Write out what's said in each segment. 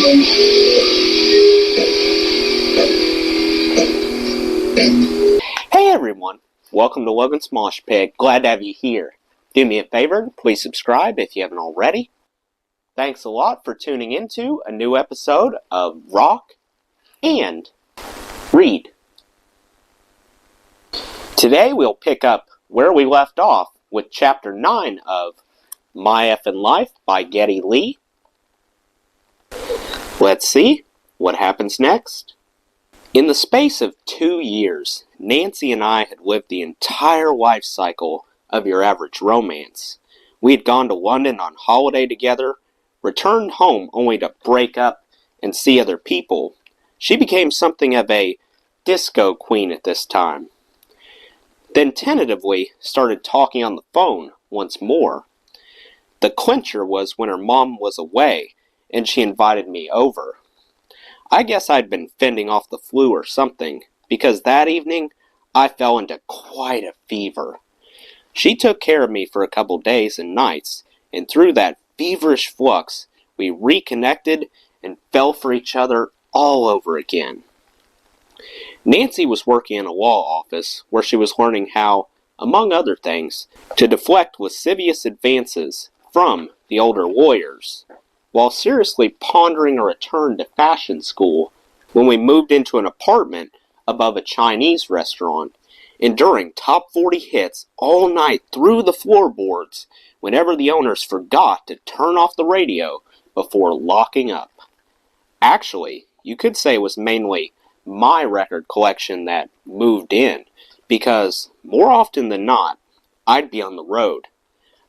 Hey everyone, welcome to Logan's Mosh Pit. Glad to have you here. Do me a favor, please subscribe if you haven't already. Thanks a lot for tuning into a new episode of Rock and Read. Today we'll pick up where we left off with Chapter 9 of My Effin Life by Geddy Lee. Let's see what happens next. In the space of 2 years, Nancy and I had lived the entire life cycle of your average romance. We had gone to London on holiday together, returned home only to break up and see other people. She became something of a disco queen at this time. Then tentatively started talking on the phone once more. The clincher was when her mom was away and she invited me over. I guess I'd been fending off the flu or something, because that evening I fell into quite a fever. She took care of me for a couple days and nights, and through that feverish flux, we reconnected and fell for each other all over again. Nancy was working in a law office where she was learning how, among other things, to deflect lascivious advances from the older lawyers, while seriously pondering a return to fashion school when we moved into an apartment above a Chinese restaurant, enduring top 40 hits all night through the floorboards whenever the owners forgot to turn off the radio before locking up. Actually, you could say it was mainly my record collection that moved in, because more often than not, I'd be on the road.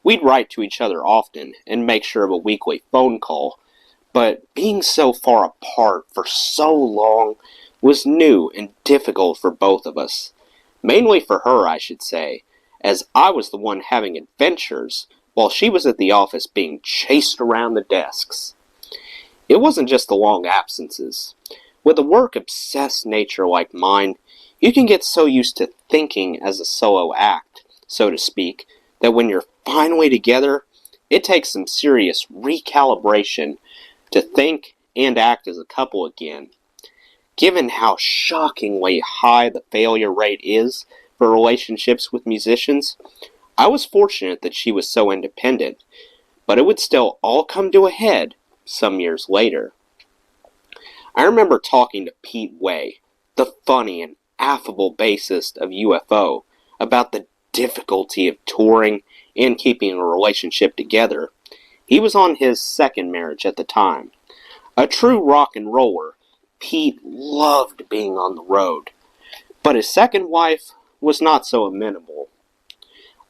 We'd write to each other often and make sure of a weekly phone call, but being so far apart for so long was new and difficult for both of us. Mainly for her, I should say, as I was the one having adventures while she was at the office being chased around the desks. It wasn't just the long absences. With a work-obsessed nature like mine, you can get so used to thinking as a solo act, so to speak, that when you're finally together, it takes some serious recalibration to think and act as a couple again. Given how shockingly high the failure rate is for relationships with musicians, I was fortunate that she was so independent, but it would still all come to a head some years later. I remember talking to Pete Way, the funny and affable bassist of UFO, about the difficulty of touring and keeping a relationship together. He was on his second marriage at the time. A true rock and roller, Pete loved being on the road, but his second wife was not so amenable.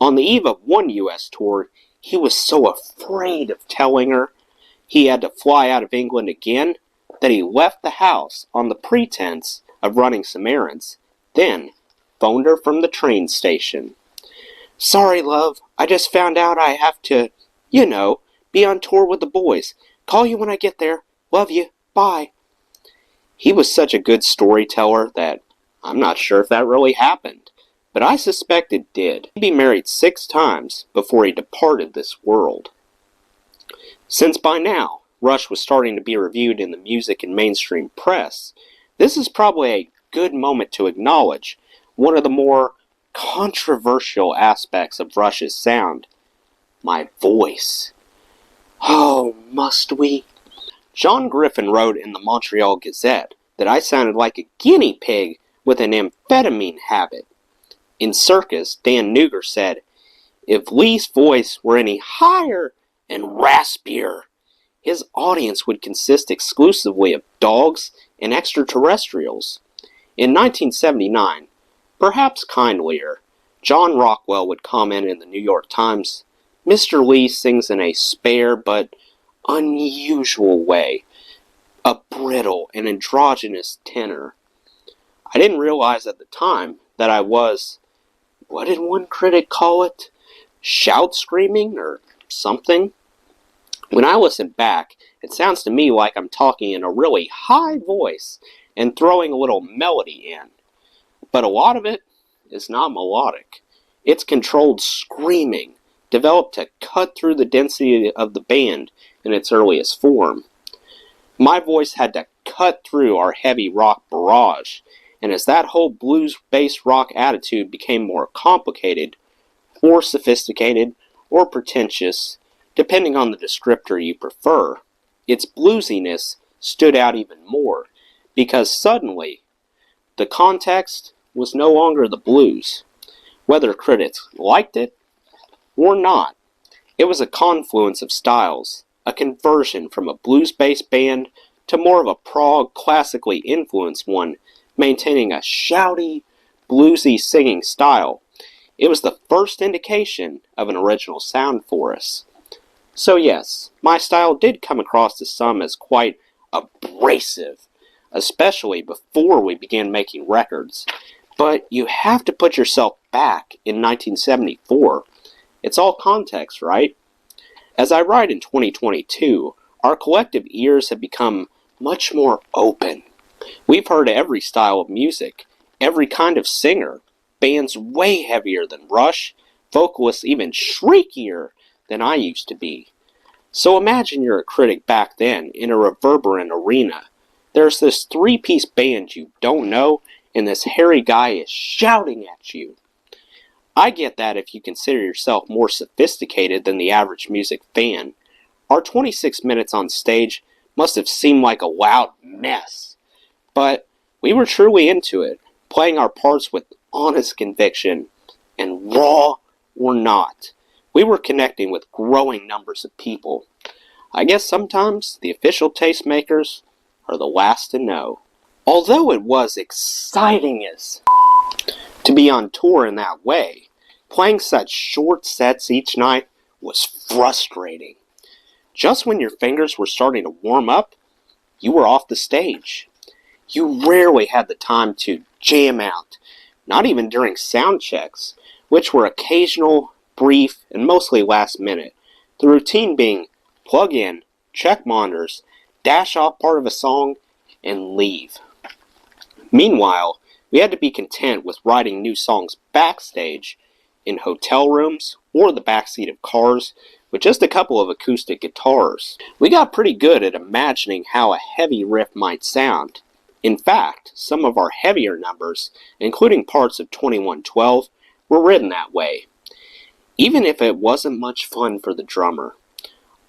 On the eve of one U.S. tour, he was so afraid of telling her he had to fly out of England again that he left the house on the pretense of running some errands, then phoned her from the train station. "Sorry, love, I just found out I have to, be on tour with the boys. Call you when I get there. Love you. Bye." He was such a good storyteller that I'm not sure if that really happened, but I suspect it did. He'd be married 6 times before he departed this world. Since by now, Rush was starting to be reviewed in the music and mainstream press, this is probably a good moment to acknowledge one of the more controversial aspects of Rush's sound: my voice. Oh, must we? John Griffin wrote in the Montreal Gazette that I sounded like a guinea pig with an amphetamine habit. In Circus, Dan Nuger said, if Lee's voice were any higher and raspier, his audience would consist exclusively of dogs and extraterrestrials. In 1979, perhaps kindlier, John Rockwell would comment in the New York Times, "Mr. Lee sings in a spare but unusual way, a brittle and androgynous tenor." I didn't realize at the time that I was, what did one critic call it? Shout screaming or something? When I listen back, it sounds to me like I'm talking in a really high voice and throwing a little melody in. But a lot of it is not melodic. It's controlled screaming, developed to cut through the density of the band in its earliest form. My voice had to cut through our heavy rock barrage, and as that whole blues-based rock attitude became more complicated, or sophisticated, or pretentious, depending on the descriptor you prefer, its bluesiness stood out even more, because suddenly, the context was no longer the blues. Whether critics liked it or not, it was a confluence of styles, a conversion from a blues-based band to more of a prog classically influenced one, maintaining a shouty, bluesy singing style. It was the first indication of an original sound for us. So yes, my style did come across to some as quite abrasive, especially before we began making records. But you have to put yourself back in 1974. It's all context, right? As I write in 2022, our collective ears have become much more open. We've heard every style of music, every kind of singer, bands way heavier than Rush, vocalists even shriekier than I used to be. So imagine you're a critic back then in a reverberant arena. There's this three-piece band you don't know, and this hairy guy is shouting at you. I get that if you consider yourself more sophisticated than the average music fan. Our 26 minutes on stage must have seemed like a loud mess. But we were truly into it, playing our parts with honest conviction, and raw or not, we were connecting with growing numbers of people. I guess sometimes the official tastemakers are the last to know. Although it was exciting as to be on tour in that way, playing such short sets each night was frustrating. Just when your fingers were starting to warm up, you were off the stage. You rarely had the time to jam out, not even during sound checks, which were occasional, brief, and mostly last minute. The routine being plug in, check monitors, dash off part of a song, and leave. Meanwhile, we had to be content with writing new songs backstage, in hotel rooms, or the backseat of cars, with just a couple of acoustic guitars. We got pretty good at imagining how a heavy riff might sound. In fact, some of our heavier numbers, including parts of 2112, were written that way, even if it wasn't much fun for the drummer.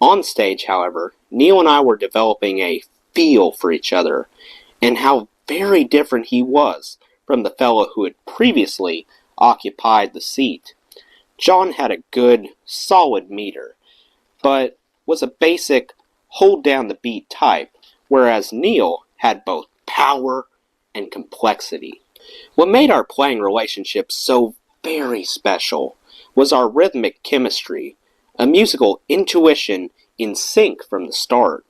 On stage, however, Neil and I were developing a feel for each other, and how very different he was from the fellow who had previously occupied the seat. John had a good, solid meter, but was a basic, hold down the beat type, whereas Neil had both power and complexity. What made our playing relationship so very special was our rhythmic chemistry, a musical intuition in sync from the start.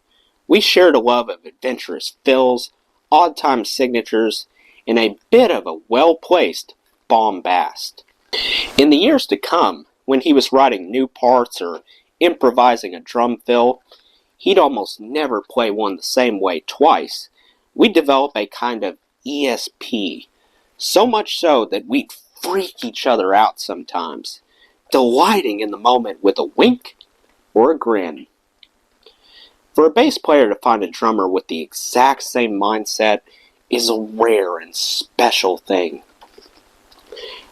We shared a love of adventurous fills, odd time signatures, and a bit of a well-placed bombast. In the years to come, when he was writing new parts or improvising a drum fill, he'd almost never play one the same way twice. We'd develop a kind of ESP, so much so that we'd freak each other out sometimes, delighting in the moment with a wink or a grin. For a bass player to find a drummer with the exact same mindset is a rare and special thing.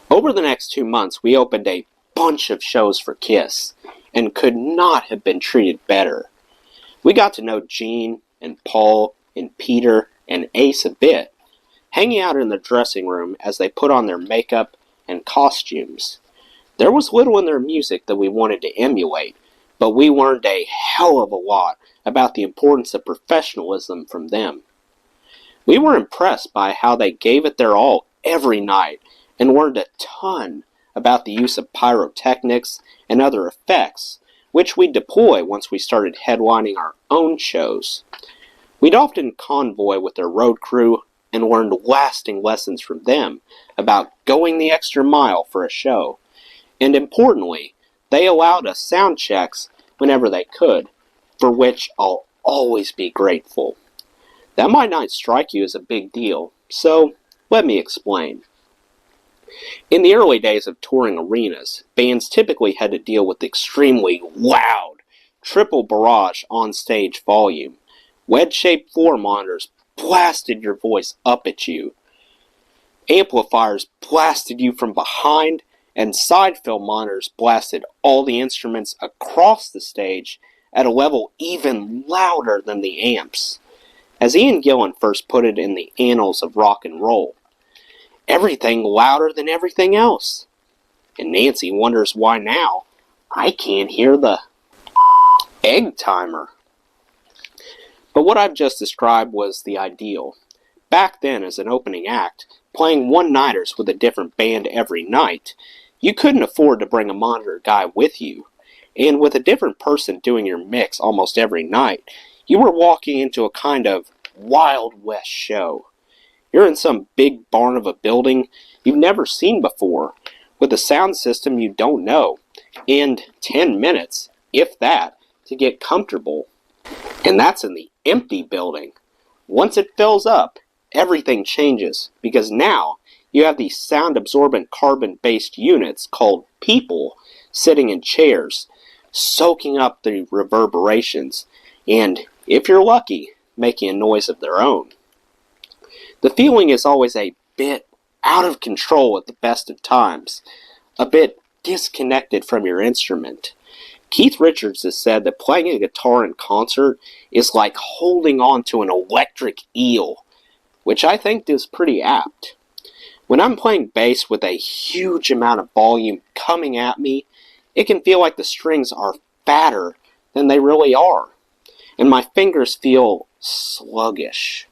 Over the next 2 months, we opened a bunch of shows for Kiss, and could not have been treated better. We got to know Gene, and Paul, and Peter, and Ace a bit, hanging out in the dressing room as they put on their makeup and costumes. There was little in their music that we wanted to emulate, but we learned a hell of a lot about the importance of professionalism from them. We were impressed by how they gave it their all every night, and learned a ton about the use of pyrotechnics and other effects, which we'd deploy once we started headlining our own shows. We'd often convoy with their road crew and learned lasting lessons from them about going the extra mile for a show. And importantly, they allowed us sound checks whenever they could, for which I'll always be grateful. That might not strike you as a big deal, so let me explain. In the early days of touring arenas, bands typically had to deal with extremely loud, triple barrage on-stage volume, Wedge-shaped floor monitors blasted your voice up at you. Amplifiers blasted you from behind, and side-fill monitors blasted all the instruments across the stage at a level even louder than the amps. As Ian Gillan first put it in the annals of rock and roll, everything louder than everything else. And Nancy wonders why now I can't hear the egg timer. But what I've just described was the ideal. Back then, as an opening act, playing one-nighters with a different band every night, you couldn't afford to bring a monitor guy with you. And with a different person doing your mix almost every night, you were walking into a kind of Wild West show. You're in some big barn of a building you've never seen before, with a sound system you don't know, and 10 minutes, if that, to get comfortable. And that's in the empty building. Once it fills up, everything changes, because now you have these sound-absorbent carbon-based units called people sitting in chairs, soaking up the reverberations, and, if you're lucky, making a noise of their own. The feeling is always a bit out of control at the best of times, a bit disconnected from your instrument. Keith Richards has said that playing a guitar in concert is like holding on to an electric eel, which I think is pretty apt. When I'm playing bass with a huge amount of volume coming at me, it can feel like the strings are fatter than they really are, and my fingers feel sluggish.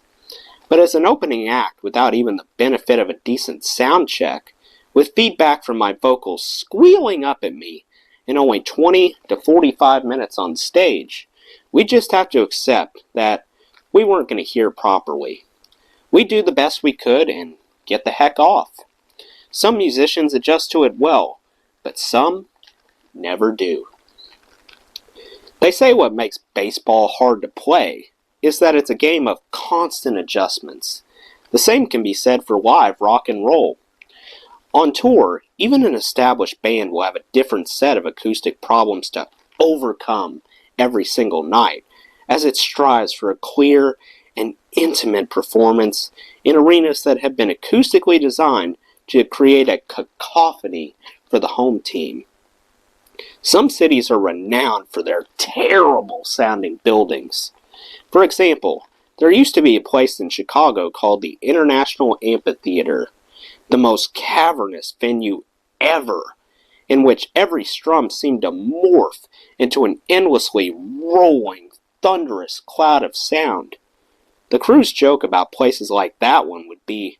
But as an opening act, without even the benefit of a decent sound check, with feedback from my vocals squealing up at me, in only 20 to 45 minutes on stage, we just have to accept that we weren't going to hear properly. We do the best we could and get the heck off. Some musicians adjust to it well, but some never do. They say what makes baseball hard to play is that it's a game of constant adjustments. The same can be said for live rock and roll. On tour, even an established band will have a different set of acoustic problems to overcome every single night, as it strives for a clear and intimate performance in arenas that have been acoustically designed to create a cacophony for the home team. Some cities are renowned for their terrible-sounding buildings. For example, there used to be a place in Chicago called the International Amphitheater, the most cavernous venue ever, in which every strum seemed to morph into an endlessly rolling, thunderous cloud of sound. The crew's joke about places like that one would be,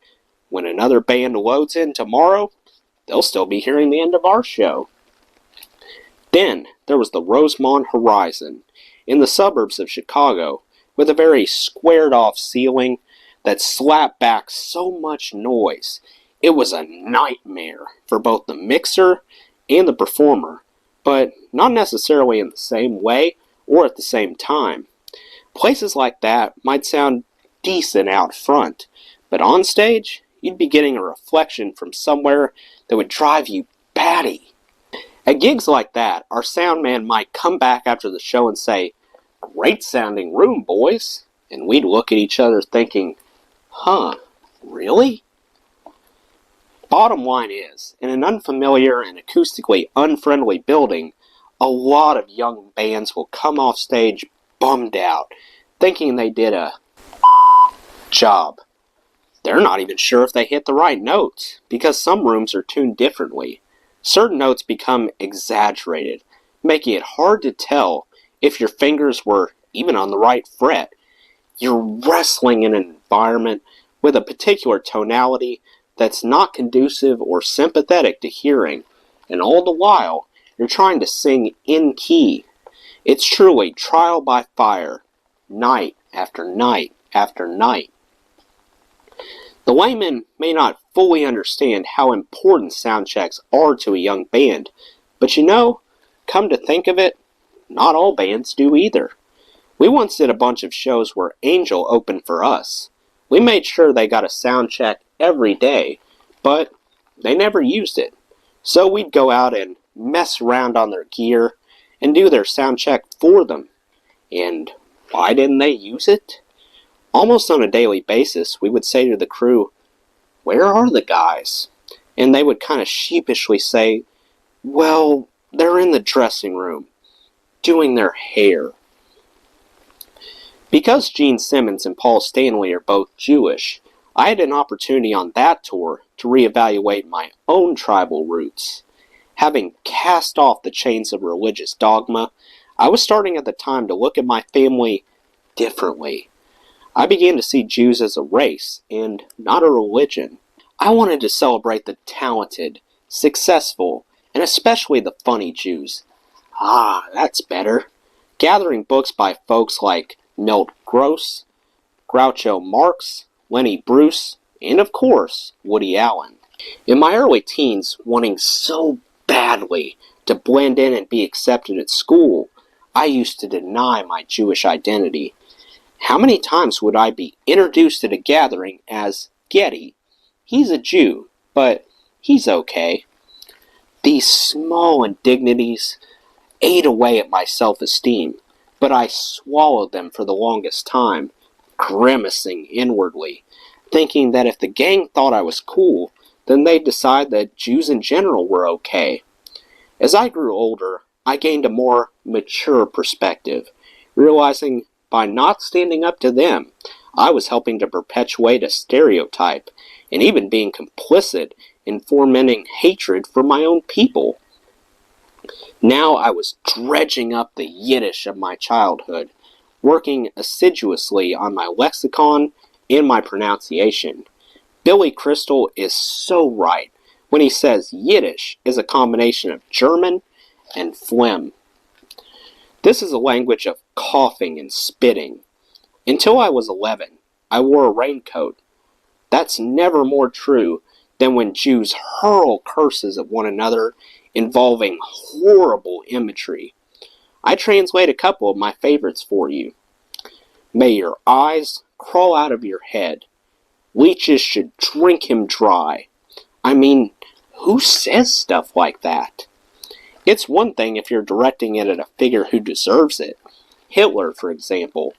when another band loads in tomorrow, they'll still be hearing the end of our show. Then there was the Rosemont Horizon, in the suburbs of Chicago, with a very squared-off ceiling that slapped back so much noise it was a nightmare for both the mixer and the performer, but not necessarily in the same way or at the same time. Places like that might sound decent out front, but on stage, you'd be getting a reflection from somewhere that would drive you batty. At gigs like that, our sound man might come back after the show and say, "Great sounding room, boys," and we'd look at each other thinking, "Huh, really?" Bottom line is, in an unfamiliar and acoustically unfriendly building, a lot of young bands will come off stage bummed out, thinking they did a job. They're not even sure if they hit the right notes, because some rooms are tuned differently. Certain notes become exaggerated, making it hard to tell if your fingers were even on the right fret. You're wrestling in an environment with a particular tonality that's not conducive or sympathetic to hearing, and all the while, you're trying to sing in key. It's truly trial by fire, night after night after night. The layman may not fully understand how important sound checks are to a young band, but come to think of it, not all bands do either. We once did a bunch of shows where Angel opened for us. We made sure they got a sound check every day, but they never used it. So we'd go out and mess around on their gear and do their sound check for them. And Why didn't they use it? Almost on a daily basis, we would say to the crew, "Where are the guys?" And they would kind of sheepishly say, "Well, they're in the dressing room, doing their hair." Because Gene Simmons and Paul Stanley are both Jewish, I had an opportunity on that tour to reevaluate my own tribal roots. Having cast off the chains of religious dogma, I was starting at the time to look at my family differently. I began to see Jews as a race and not a religion. I wanted to celebrate the talented, successful, and especially the funny Jews. Ah, that's better. Gathering books by folks like Milt Gross, Groucho Marx, Lenny Bruce, and of course, Woody Allen. In my early teens, wanting so badly to blend in and be accepted at school, I used to deny my Jewish identity. How many times would I be introduced at a gathering as Geddy? He's a Jew, but he's okay. These small indignities ate away at my self-esteem, but I swallowed them for the longest time, grimacing inwardly, thinking that if the gang thought I was cool, then they'd decide that Jews in general were okay. As I grew older, I gained a more mature perspective, realizing by not standing up to them, I was helping to perpetuate a stereotype, and even being complicit in fomenting hatred for my own people. Now I was dredging up the Yiddish of my childhood, working assiduously on my lexicon and my pronunciation. Billy Crystal is so right when he says Yiddish is a combination of German and phlegm. This is a language of coughing and spitting. Until I was 11, I wore a raincoat. That's never more true than when Jews hurl curses at one another involving horrible imagery. I translate a couple of my favorites for you. May your eyes crawl out of your head. Leeches should drink him dry. I mean, who says stuff like that? It's one thing if you're directing it at a figure who deserves it. Hitler, for example.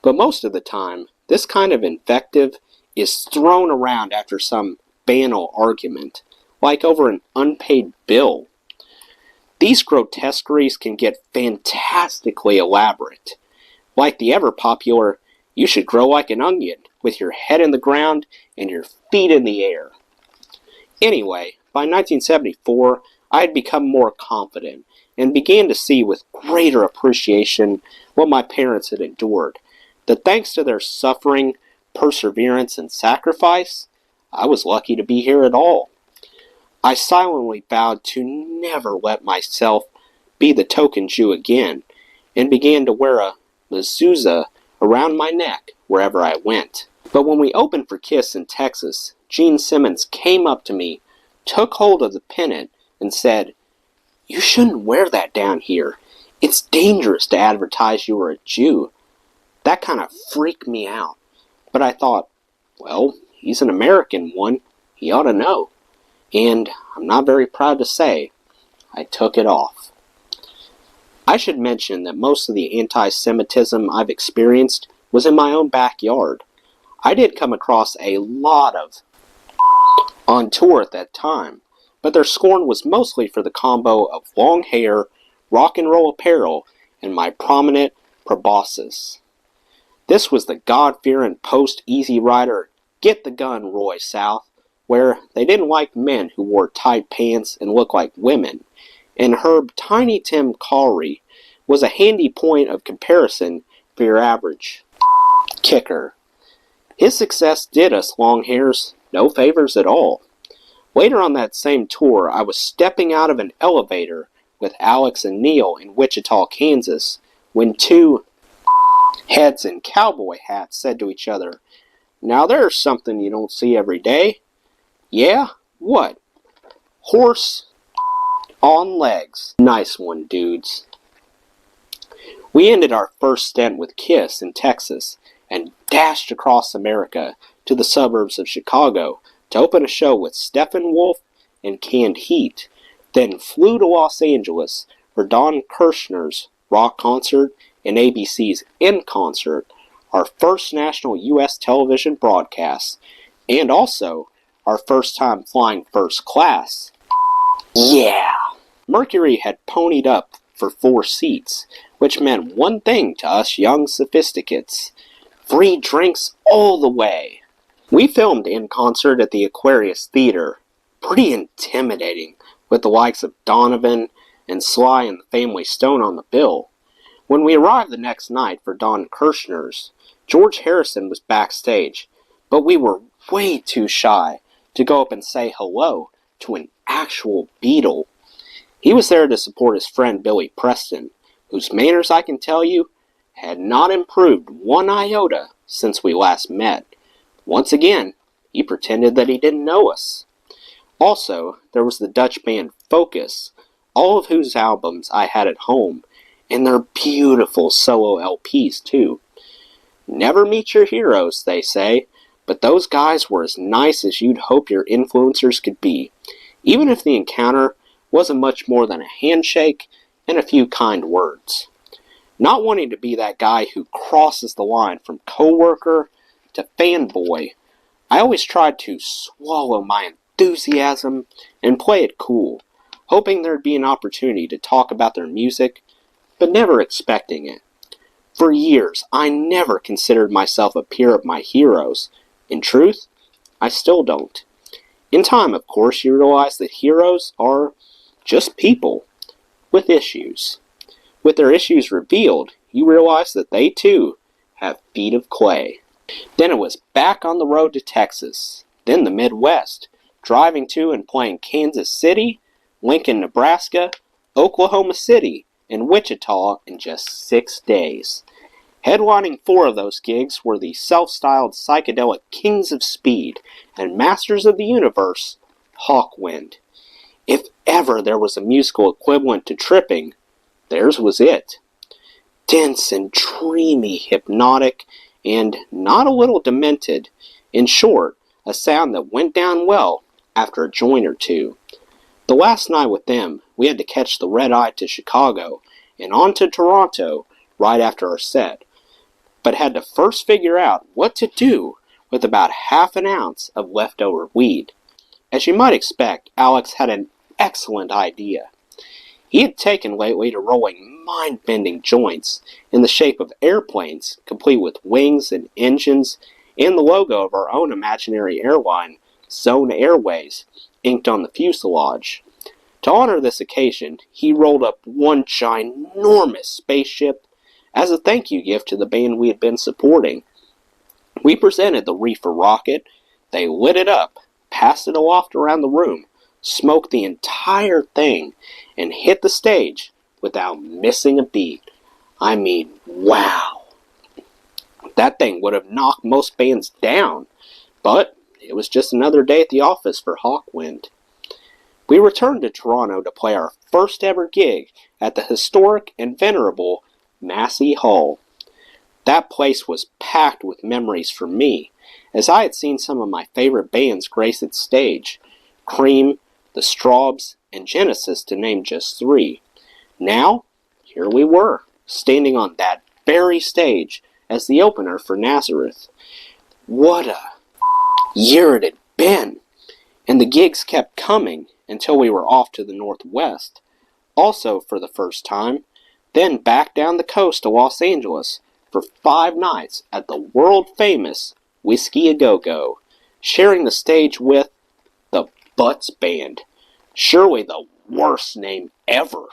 But most of the time, this kind of invective is thrown around after some banal argument, like over an unpaid bill. These grotesqueries can get fantastically elaborate, like the ever-popular, "You should grow like an onion, with your head in the ground and your feet in the air." Anyway, by 1974, I had become more confident and began to see with greater appreciation what my parents had endured, that thanks to their suffering, perseverance, and sacrifice, I was lucky to be here at all. I silently vowed to never let myself be the token Jew again, and began to wear a mezuzah around my neck wherever I went. But when we opened for Kiss in Texas, Gene Simmons came up to me, took hold of the pennant, and said, "You shouldn't wear that down here. It's dangerous to advertise you were a Jew." That kind of freaked me out. But I thought, well, he's an American one. He ought to know. And I'm not very proud to say, I took it off. I should mention that most of the anti-Semitism I've experienced was in my own backyard. I did come across a lot of on tour at that time, but their scorn was mostly for the combo of long hair, rock and roll apparel, and my prominent proboscis. This was the God-fearing post-Easy Rider, get the gun, Roy South, where they didn't like men who wore tight pants and looked like women, and Herb Tiny Tim Cawley was a handy point of comparison for your average kicker. His success did us long hairs no favors at all. Later on that same tour, I was stepping out of an elevator with Alex and Neil in Wichita, Kansas, when two heads in cowboy hats said to each other, "Now there's something you don't see every day." "Yeah? What?" "Horse on legs." Nice one, dudes. We ended our first stint with Kiss in Texas and dashed across America to the suburbs of Chicago to open a show with Steppenwolf and Canned Heat, then flew to Los Angeles for Don Kirshner's rock concert in ABC's In Concert, our first national U.S. television broadcast, and also our first time flying first class. Yeah! Mercury had ponied up for 4 seats, which meant one thing to us young sophisticates: free drinks all the way. We filmed In Concert at the Aquarius Theater. Pretty intimidating, with the likes of Donovan and Sly and the Family Stone on the bill. When we arrived the next night for Don Kirshner's, George Harrison was backstage, but we were way too shy to go up and say hello to an actual Beatle. He was there to support his friend Billy Preston, whose manners, I can tell you, had not improved one iota since we last met. Once again, he pretended that he didn't know us. Also, there was the Dutch band Focus, all of whose albums I had at home, and their beautiful solo LPs too. Never meet your heroes, they say, but those guys were as nice as you'd hope your influencers could be, even if the encounter wasn't much more than a handshake and a few kind words. Not wanting to be that guy who crosses the line from coworker to fanboy, I always tried to swallow my enthusiasm and play it cool, hoping there'd be an opportunity to talk about their music, but never expecting it. For years, I never considered myself a peer of my heroes. In truth, I still don't. In time, of course, you realize that heroes are just people with issues. With their issues revealed, you realize that they too have feet of clay. Then it was back on the road to Texas, then the Midwest, driving to and playing Kansas City, Lincoln, Nebraska, Oklahoma City, and Wichita in just 6 days. Headlining 4 of those gigs were the self-styled psychedelic Kings of Speed and Masters of the Universe, Hawkwind. If ever there was a musical equivalent to tripping, theirs was it. Dense and dreamy, hypnotic, and not a little demented. In short, a sound that went down well after a joint or two. The last night with them, we had to catch the red-eye to Chicago and on to Toronto right after our set, but had to first figure out what to do with about half an ounce of leftover weed. As you might expect, Alex had an excellent idea. He had taken lately to rolling mind-bending joints in the shape of airplanes, complete with wings and engines, and the logo of our own imaginary airline, Zone Airways, inked on the fuselage. To honor this occasion, he rolled up one ginormous spaceship as a thank you gift to the band we had been supporting. We presented the reefer rocket, they lit it up, passed it aloft around the room, smoked the entire thing, and hit the stage without missing a beat. I mean, wow. That thing would have knocked most bands down, but it was just another day at the office for Hawkwind. We returned to Toronto to play our first ever gig at the historic and venerable Massey Hall. That place was packed with memories for me, as I had seen some of my favorite bands grace its stage: Cream, the Strawbs, and Genesis, to name just 3. Now, here we were, standing on that very stage as the opener for Nazareth. What a year it had been! And the gigs kept coming until we were off to the Northwest, also for the first time, then back down the coast to Los Angeles for 5 nights at the world-famous Whiskey A Go-Go, sharing the stage with the Butts Band, surely the worst name ever,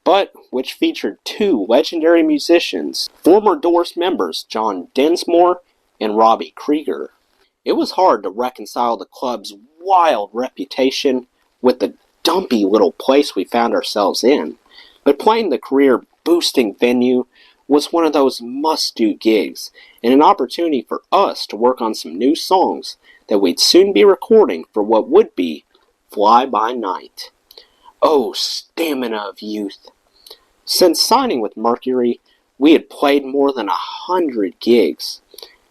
but which featured 2 legendary musicians, former Doors members John Densmore and Robbie Krieger. It was hard to reconcile the club's wild reputation with the dumpy little place we found ourselves in, but playing the career-boosting venue was one of those must-do gigs, and an opportunity for us to work on some new songs that we'd soon be recording for what would be Fly By Night. Oh, stamina of youth! Since signing with Mercury, we had played more than 100 gigs.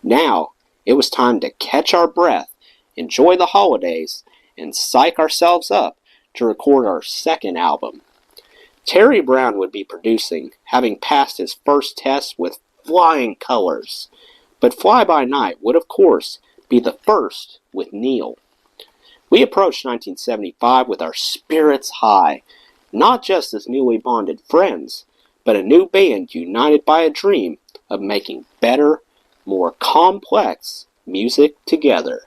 Now, it was time to catch our breath, enjoy the holidays, and psych ourselves up to record our second album. Terry Brown would be producing, having passed his first test with flying colors. But Fly By Night would, of course, be the first with Neil. We approached 1975 with our spirits high, not just as newly bonded friends, but a new band united by a dream of making better, more complex music together.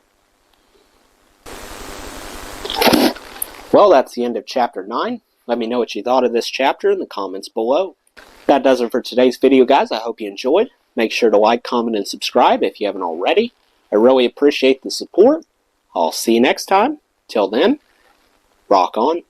Well, that's the end of Chapter 9. Let me know what you thought of this chapter in the comments below. That does it for today's video, guys. I hope you enjoyed. Make sure to like, comment, and subscribe if you haven't already. I really appreciate the support. I'll see you next time. Till then, rock on.